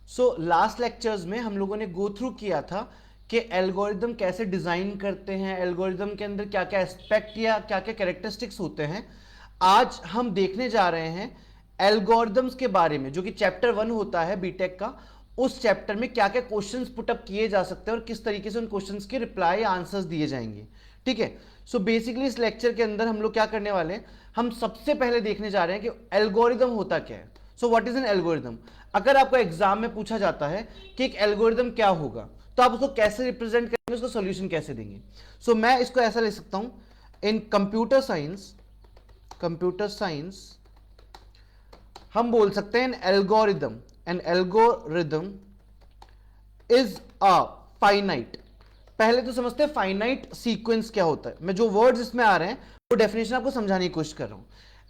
So last lectures में हम लोगों ने गो थ्रू किया था कि एल्गोरिदम कैसे डिजाइन करते हैं, एल्गोरिदम के अंदर क्या क्या एस्पेक्ट या क्या क्या कैरेक्टरिस्टिक्स होते हैं। आज हम देखने जा रहे हैं एल्गोरिदम्स के बारे में, जो कि चैप्टर 1 होता है बीटेक का। उस चैप्टर में क्या क्या क्वेश्चंस पुटअप किए जा सकते हैं और किस तरीके से उन क्वेश्चंस के रिप्लाई आंसर्स दिए जाएंगे। ठीक है, सो बेसिकली इस लेक्चर के अंदर हम लोग क्या करने वाले हैं, हम सबसे पहले देखने जा रहे हैं कि एल्गोरिदम होता क्या है। So what is an algorithm. अगर आपको एग्जाम में पूछा जाता है कि एक एल्गोरिदम क्या होगा, तो आप उसको कैसे रिप्रेजेंट करेंगे, उसका सॉल्यूशन कैसे देंगे। सो मैं इसको ऐसा ले सकता हूं, इन कंप्यूटर साइंस हम बोल सकते हैं N algorithm is a finite. पहले तो समझते हैं फाइनाइट सीक्वेंस क्या होता है। मैं जो वर्ड्स इसमें आ रहे हैं वो डेफिनेशन आपको समझाने की कोशिश कर रहा हूं।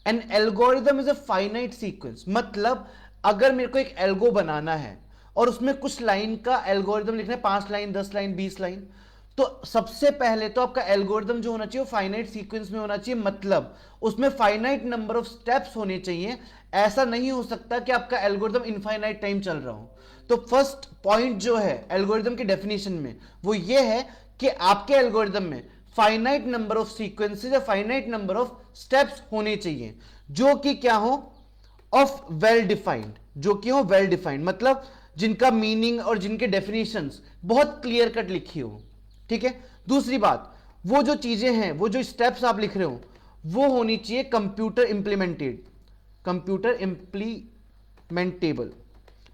N algorithm is a finite sequence, मतलब अगर मेरे को एक एल्गो बनाना है और उसमें कुछ लाइन का एल्गोरिदम लिखना है, 5 लाइन, 10 लाइन, 20 लाइन, तो सबसे पहले तो आपका एल्गोरिदम जो होना चाहिए वो फाइनाइट सीक्वेंस में होना चाहिए, मतलब उसमें फाइनाइट नंबर ऑफ स्टेप्स होने चाहिए। ऐसा नहीं हो सकता कि आपका एल्गोरिदम इनफाइनाइट टाइम चल रहा हो। तो फर्स्ट पॉइंट जो है एल्गोरिदम की डेफिनेशन में वो ये है कि आपके एल्गोरिदम में फाइनाइट नंबर ऑफ सीक्वेंसेस या फाइनाइट नंबर ऑफ स्टेप्स होने चाहिए, जो कि क्या हो, ऑफ वेल डिफाइंड, जो कि हो वेल डिफाइंड, मतलब जिनका मीनिंग और जिनके डेफिनेशंस बहुत क्लियर कट लिखी हो। ठीक है, दूसरी बात, वो जो चीजें हैं, वो जो स्टेप्स आप लिख रहे हो, वो होनी चाहिए कंप्यूटर इंप्लीमेंटेबल।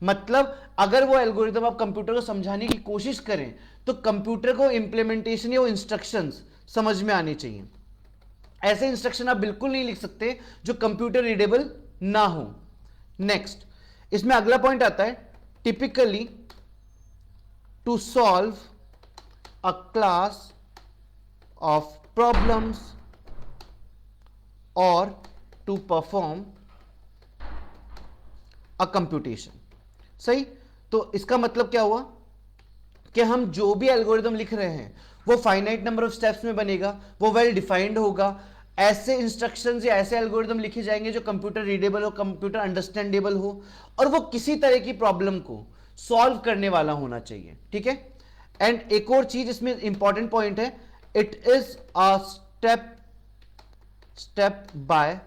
मतलब अगर वो एल्गोरिदम आप कंप्यूटर को समझाने की कोशिश करें तो कंप्यूटर को इंप्लीमेंटेशन या वो इंस्ट्रक्शंस समझ में आने चाहिए। ऐसे इंस्ट्रक्शन आप बिल्कुल नहीं लिख सकते जो कंप्यूटर रीडेबल ना हो। नेक्स्ट, इसमें अगला पॉइंट आता है, typically to solve a class of problems or to perform a computation। सही, तो इसका मतलब क्या हुआ कि हम जो भी एल्गोरिदम लिख रहे हैं वो फाइनाइट नंबर ऑफ स्टेप्स में बनेगा, वो वेल डिफाइंड होगा। ऐसे इंस्ट्रक्शंस या ऐसे एल्गोरिदम लिखे जाएंगे जो कंप्यूटर रीडेबल हो, कंप्यूटर अंडरस्टैंडेबल हो, और वो किसी तरह की प्रॉब्लम को सॉल्व करने वाला होना चाहिए। ठीक है, एंड एक और चीज इसमें इंपॉर्टेंट पॉइंट है, it is a step by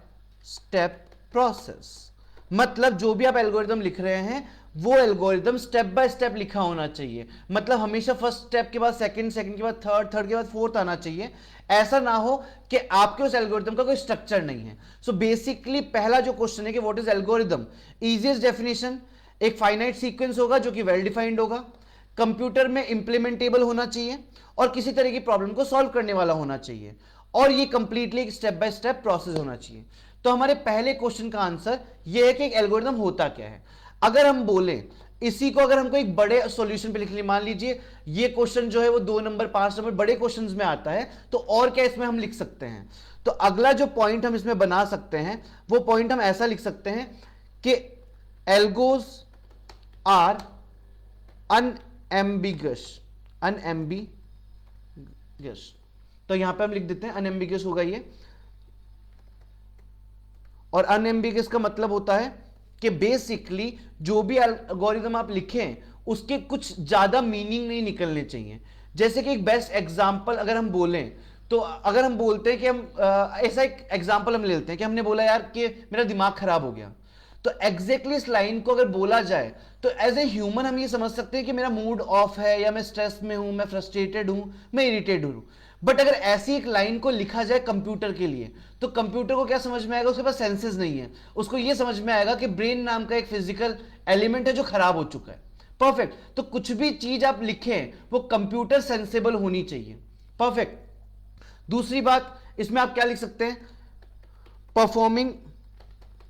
step process. मतलब जो भी आप एल्गोरिदम लिख रहे हैं वो एल्गोरिदम स्टेप बाय स्टेप लिखा होना चाहिए। मतलब हमेशा फर्स्ट स्टेप के बाद सेकंड, सेकंड के बाद थर्ड, थर्ड के बाद फोर्थ आना चाहिए। ऐसा ना हो कि आपके उस एल्गोरिदम का कोई स्ट्रक्चर नहीं है। सो बेसिकली पहला जो क्वेश्चन है कि what is algorithm, easiest definition, एक फाइनाइट सीक्वेंस होगा जो कि वेल डिफाइंड होगा, कंप्यूटर में इंप्लीमेंटेबल होना चाहिए और किसी तरह की प्रॉब्लम को सॉल्व करने वाला होना चाहिए, और ये कंप्लीटली एक स्टेप बाय स्टेप प्रोसेस होना चाहिए। तो हमारे पहले क्वेश्चन का आंसर ये है कि एक एल्गोरिदम होता क्या है। अगर हम बोले इसी को, अगर हमको एक बड़े सॉल्यूशन पे लिख लिए, मान लीजिए ये क्वेश्चन जो है वो 2 नंबर 5 नंबर बड़े क्वेश्चंस में आता है, तो और क्या इसमें हम लिख सकते हैं। तो अगला जो पॉइंट हम इसमें बना सकते हैं वो पॉइंट हम ऐसा लिख सकते हैं कि एल्गोज आर अनएम्बिगस। तो यहां पे हम लिख देते हैं अनएम्बिगस होगा ये, और अनएम्बिगस का मतलब होता है कि बेसिकली जो भी एल्गोरिदम आप लिखें उसके कुछ ज्यादा मीनिंग नहीं निकलने चाहिए। जैसे कि एक बेस्ट एग्जांपल अगर हम बोलें, तो अगर हम बोलते हैं कि हम ऐसा एक एग्जांपल हम ले लेते हैं कि हमने बोला यार कि मेरा दिमाग खराब हो गया, तो एग्जैक्टली इस लाइन को अगर बोला जाए तो एज ए ह्यूमन हम ये समझ सकते हैं कि मेरा मूड ऑफ है, या मैं स्ट्रेस में हूं, मैं फ्रस्ट्रेटेड हूं, मैं इरिटेड हूं। बट अगर ऐसी एक लाइन को लिखा जाए कंप्यूटर के लिए, तो कंप्यूटर को क्या समझ में आएगा, उसके पास सेंसेस नहीं है, उसको यह समझ में आएगा कि ब्रेन नाम का एक फिजिकल एलिमेंट है जो खराब हो चुका है। परफेक्ट, तो कुछ भी चीज आप लिखें वो कंप्यूटर सेंसेबल होनी चाहिए। परफेक्ट। दूसरी बात, इसमें आप क्या लिख सकते हैं, परफॉर्मिंग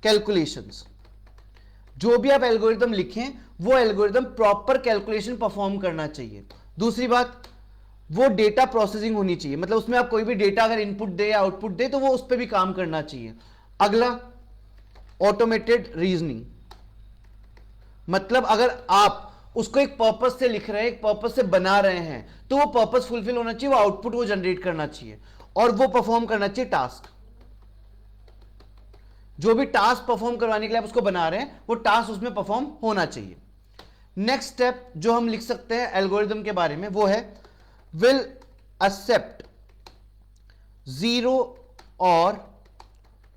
कैलकुलेशंस। जो भी आप एल्गोरिदम लिखें वो एल्गोरिदम प्रॉपर कैलकुलेशन परफॉर्म करना चाहिए। दूसरी बात, वो डेटा प्रोसेसिंग होनी चाहिए, मतलब उसमें आप कोई भी डेटा अगर इनपुट दे या आउटपुट दे तो वो उस पर भी काम करना चाहिए। अगला, ऑटोमेटेड रीजनिंग, मतलब अगर आप उसको एक पर्पस से लिख रहे हैं, एक पर्पस से बना रहे हैं, तो वो पर्पस फुलफिल होना चाहिए, वो आउटपुट वो जनरेट करना चाहिए, और वो परफॉर्म करना चाहिए टास्क। जो भी टास्क परफॉर्म करवाने के लिए आप उसको बना रहे हैं वो टास्क उसमें परफॉर्म होना चाहिए। नेक्स्ट स्टेप जो हम लिख सकते हैं एल्गोरिदम के बारे में वो है विल एक्सेप्ट 0 और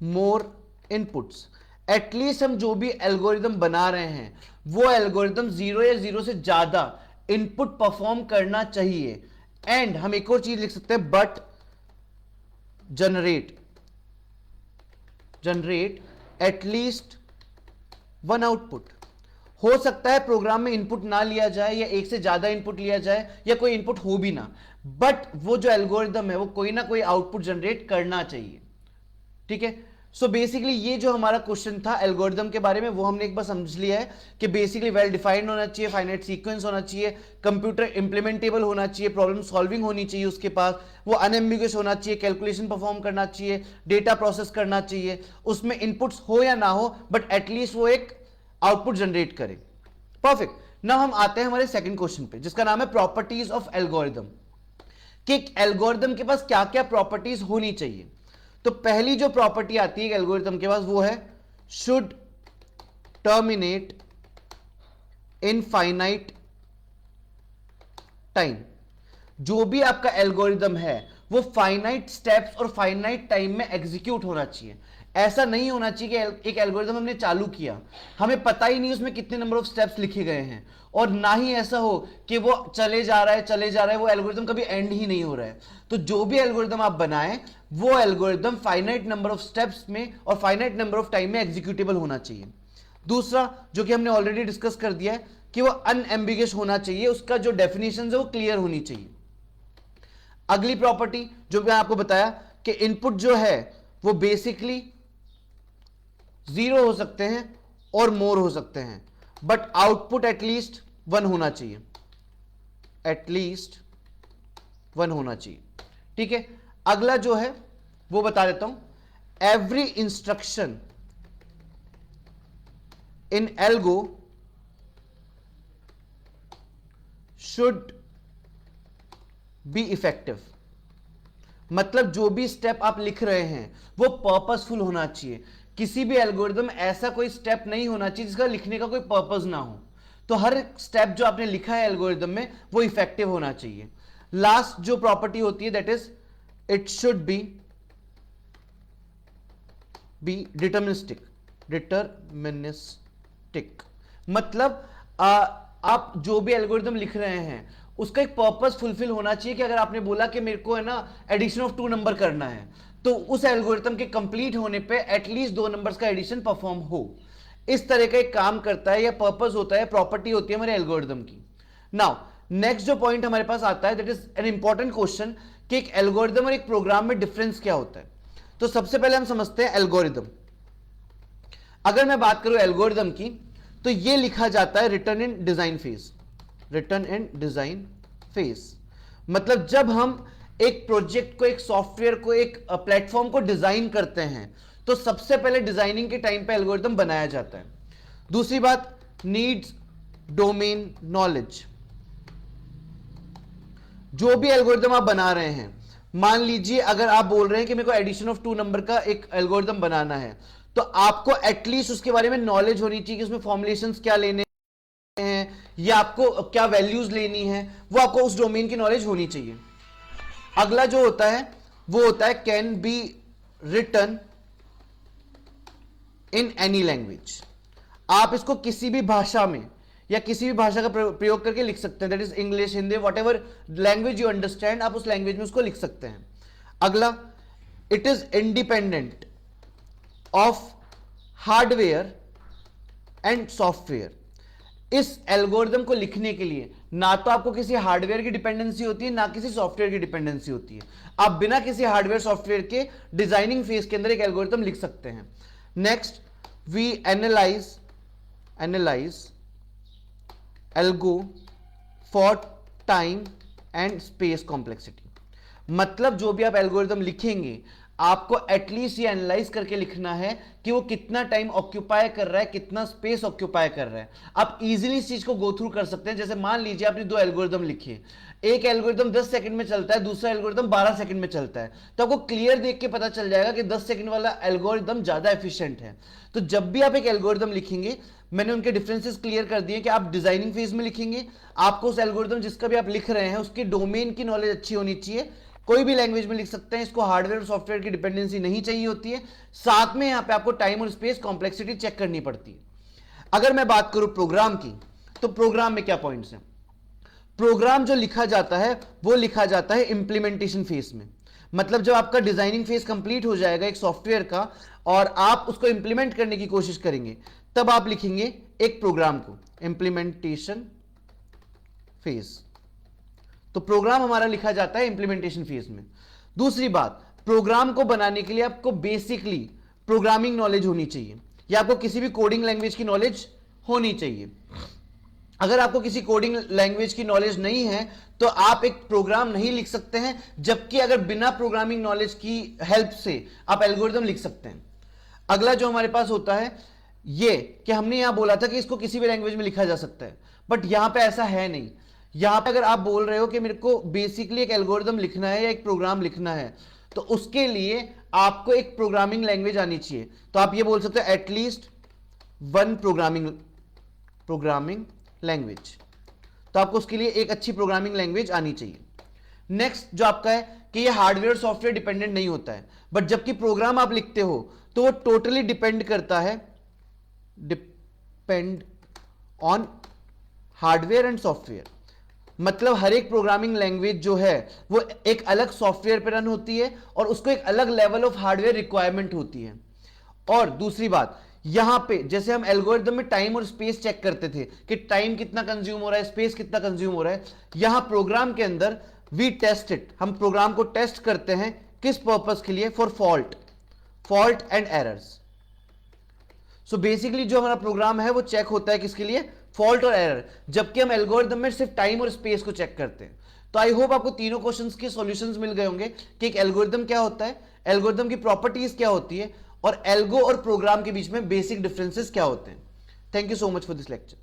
मोर इनपुट्स। एटलीस्ट हम जो भी एल्गोरिदम बना रहे हैं वो एल्गोरिदम 0 या 0 से ज्यादा इनपुट परफॉर्म करना चाहिए। एंड हम एक और चीज लिख सकते हैं बट जनरेट एटलीस्ट 1 आउटपुट। हो सकता है प्रोग्राम में इनपुट ना लिया जाए या एक से ज्यादा इनपुट लिया जाए या कोई इनपुट हो भी ना, बट वो जो एल्गोरिदम है वो कोई ना कोई आउटपुट जनरेट करना चाहिए। ठीक है, सो बेसिकली ये जो हमारा क्वेश्चन था एल्गोरिदम के बारे में वो हमने एक बार समझ लिया है कि बेसिकली वेल डिफाइंड होना चाहिए, फाइनाइट सीक्वेंस होना चाहिए, कंप्यूटर इंप्लीमेंटेबल होना चाहिए, प्रॉब्लम सॉल्विंग होनी चाहिए उसके पास, वो अनएम्बिगुअस होना चाहिए, कैलकुलेशन परफॉर्म करना चाहिए, डेटा प्रोसेस करना चाहिए, उसमें इनपुट्स हो या ना हो बट एटलीस्ट वो एक आउटपुट जनरेट करे। परफेक्ट। नाउ हम आते हैं हमारे सेकंड क्वेश्चन पे जिसका नाम है प्रॉपर्टीज ऑफ एल्गोरिदम, कि एक एल्गोरिदम के पास क्या क्या प्रॉपर्टीज होनी चाहिए। तो पहली जो प्रॉपर्टी आती है एल्गोरिथम के पास वो है should terminate in finite time. जो भी आपका एल्गोरिथम है वो फाइनाइट स्टेप्स और फाइनाइट टाइम में एग्जीक्यूट होना चाहिए। ऐसा नहीं होना चाहिए कि एक एल्गोरिथम हमने चालू किया, हमें पता ही नहीं उसमें कितने नंबर ऑफ स्टेप्स लिखे गए हैं, और ना ही ऐसा हो कि वो चले जा रहा है वो एल्गोरिथम कभी एंड ही नहीं हो रहा है। तो जो भी एल्गोरिथम आप बनाएं वो algorithm finite number of steps में और फाइनाइट नंबर ऑफ टाइम में एग्जीक्यूटेबल होना चाहिए। दूसरा जो कि हमने ऑलरेडी डिस्कस कर दिया है कि वो अनएम्बिगस होना चाहिए, उसका जो डेफिनेशन है वो क्लियर होनी चाहिए। अगली प्रॉपर्टी जो मैं आपको बताया कि इनपुट जो है वो बेसिकली 0 हो सकते हैं और मोर हो सकते हैं बट आउटपुट एटलीस्ट 1 होना चाहिए, एटलीस्ट 1 होना चाहिए। ठीक है, अगला जो है वो बता देता हूं every instruction in algo should be effective. मतलब जो भी स्टेप आप लिख रहे हैं वो पर्पसफुल होना चाहिए। किसी भी एल्गोरिदम ऐसा कोई स्टेप नहीं होना चाहिए जिसका लिखने का कोई पर्पस ना हो। तो हर स्टेप जो आपने लिखा है एल्गोरिदम में वो इफेक्टिव होना चाहिए। लास्ट जो प्रॉपर्टी होती है that is it should be deterministic. मतलब आप जो भी एल्गोरिदम लिख रहे हैं उसका एक पर्पस फुलफिल होना चाहिए कि अगर आपने बोला कि मेरे को है ना एडिशन ऑफ 2 नंबर करना है तो उस एल्गोरिथम के कंप्लीट होने पे एटलीस्ट 2 नंबर्स का एडिशन परफॉर्म हो। इस तरह का एक काम करता है या पर्पस होता है, प्रॉपर्टी होती है हमारे एल्गोरिथम की। नाउ नेक्स्ट जो पॉइंट हमारे पास आता है that is an important question कि एक एल्गोरिथम और एक प्रोग्राम में डिफरेंस क्या होता है। तो सबसे पहले हम समझते हैं एल्गोरिथम। अगर मैं बात करूं एल्गोरिथम की तो यह लिखा जाता है रिटर्न इन डिजाइन फेज। रिटर्न इन डिजाइन फेज मतलब जब हम एक प्रोजेक्ट को, एक सॉफ्टवेयर को, एक प्लेटफॉर्म को डिजाइन करते हैं तो सबसे पहले डिजाइनिंग के टाइम पे एल्गोरिथम बनाया जाता है। दूसरी बात नीड्स डोमेन नॉलेज। जो भी एल्गोरिथम आप बना रहे हैं, मान लीजिए अगर आप बोल रहे हैं कि मेरे को एडिशन ऑफ 2 नंबर का एक एल्गोरिथम बनाना है तो आपको एटलीस्ट उसके बारे में नॉलेज होनी चाहिए कि उसमें फॉर्मुलेशंस क्या लेने हैं या आपको क्या वैल्यूज लेनी है, वो आपको उस डोमेन की नॉलेज होनी चाहिए। अगला जो होता है वो होता है can be written in any language. आप इसको किसी भी भाषा में या किसी भी भाषा का प्रयोग करके लिख सकते हैं, that is English, Hindi, what ever language you understand, आप उस लैंग्वेज में उसको लिख सकते हैं। अगला it is independent of hardware and software. इस एल्गोरिथम को लिखने के लिए ना तो आपको किसी हार्डवेयर की डिपेंडेंसी होती है ना किसी सॉफ्टवेयर की डिपेंडेंसी होती है। आप बिना किसी हार्डवेयर सॉफ्टवेयर के डिजाइनिंग फेज के अंदर एक एल्गोरिथम लिख सकते हैं। Next we analyse algo for time and space complexity. मतलब जो भी आप एल्गोरिथम लिखेंगे आपको एटलीस्ट ये एनालाइज करके लिखना है कि वो कितना टाइम ऑक्यूपाई कर रहा है, कितना स्पेस ऑक्यूपाई कर रहा है। आप इजीली इस चीज को गो थ्रू कर सकते हैं। जैसे मान लीजिए आपने 2 एल्गोरिथम लिखे, एक एल्गोरिथम 10 सेकंड में चलता है, दूसरा एल्गोरिथम 12 सेकंड में चलता है, तो आपको क्लियर देख के पता चल जाएगा कि 10 सेकंड वाला एल्गोरिथम ज्यादा एफिशिएंट है। तो जब भी आप एक एल्गोरिथम लिखेंगे मैंने उनके डिफरेंसेस क्लियर कर दिए कि आप डिजाइनिंग फेज में लिखेंगे, आपको उस एल्गोरिथम जिसका भी आप लिख रहे हैं उसके डोमेन की नॉलेज अच्छी होनी चाहिए। कोई भी लैंग्वेज में लिख सकते हैं, इसको हार्डवेयर और सॉफ्टवेयर की डिपेंडेंसी नहीं चाहिए होती है। साथ में यहां पे आपको टाइम और स्पेस कॉम्प्लेक्सिटी चेक करनी पड़ती है। अगर मैं बात करूं प्रोग्राम की, तो प्रोग्राम में क्या पॉइंट्स हैं? प्रोग्राम जो लिखा जाता है वो लिखा जाता है इंप्लीमेंटेशन फेज में। मतलब जब आपका डिजाइनिंग फेज कंप्लीट हो जाएगा एक सॉफ्टवेयर का और आप उसको इंप्लीमेंट करने की कोशिश करेंगे, तब आप लिखेंगे एक प्रोग्राम को, इंप्लीमेंटेशन फेज। तो प्रोग्राम हमारा लिखा जाता है इंप्लीमेंटेशन फेज में। दूसरी बात, प्रोग्राम को बनाने के लिए आपको बेसिकली प्रोग्रामिंग नॉलेज होनी चाहिए, या आपको किसी भी कोडिंग लैंग्वेज की नॉलेज होनी चाहिए। अगर आपको किसी कोडिंग लैंग्वेज की नॉलेज नहीं है तो आप एक प्रोग्राम नहीं लिख सकते हैं, जबकि अगर बिना प्रोग्रामिंग नॉलेज की हेल्प से आप एल्गोरिथम लिख सकते हैं। अगला जो हमारे पास होता है ये कि हमने यहां बोला था कि इसको किसी भी लैंग्वेज में लिखा जा सकता है, बट यहां पे ऐसा है नहीं। यहां पे अगर आप बोल रहे हो कि मेरे को बेसिकली एक एल्गोरिथम लिखना है या एक प्रोग्राम लिखना है, तो उसके लिए आपको एक प्रोग्रामिंग लैंग्वेज आनी चाहिए। तो आप ये बोल सकते हो एटलीस्ट वन प्रोग्रामिंग लैंग्वेज। तो आपको उसके लिए एक अच्छी प्रोग्रामिंग लैंग्वेज आनी चाहिए। नेक्स्ट जो आपका है कि ये हार्डवेयर सॉफ्टवेयर डिपेंडेंट नहीं होता है, बट जबकि प्रोग्राम आप लिखते हो तो वो टोटली डिपेंड करता है, depend on hardware and software. मतलब हर एक प्रोग्रामिंग लैंग्वेज जो है वो एक अलग सॉफ्टवेयर पर रन होती है और उसको एक अलग लेवल ऑफ हार्डवेयर रिक्वायरमेंट होती है। और दूसरी बात, यहां पे जैसे हम एल्गोरिथम में टाइम और स्पेस चेक करते थे कि टाइम कितना कंज्यूम हो रहा है, स्पेस कितना कंज्यूम हो रहा है, यहां प्रोग्राम के अंदर वी टेस्ट इट, हम प्रोग्राम को टेस्ट करते हैं किस पर्पस के लिए? For fault and errors. So basically जो हमारा प्रोग्राम है वो चेक होता है किसके लिए? फॉल्ट और एरर, जबकि हम एल्गोरिथम में सिर्फ टाइम और स्पेस को चेक करते हैं। तो आई होप आपको तीनों क्वेश्चंस के सॉल्यूशंस मिल गए होंगे कि एक एल्गोरिथम क्या होता है, एल्गोरिथम की प्रॉपर्टीज क्या होती है, और एल्गो और प्रोग्राम के बीच में बेसिक डिफरेंसेस क्या होते हैं। Thank you so much for this lecture.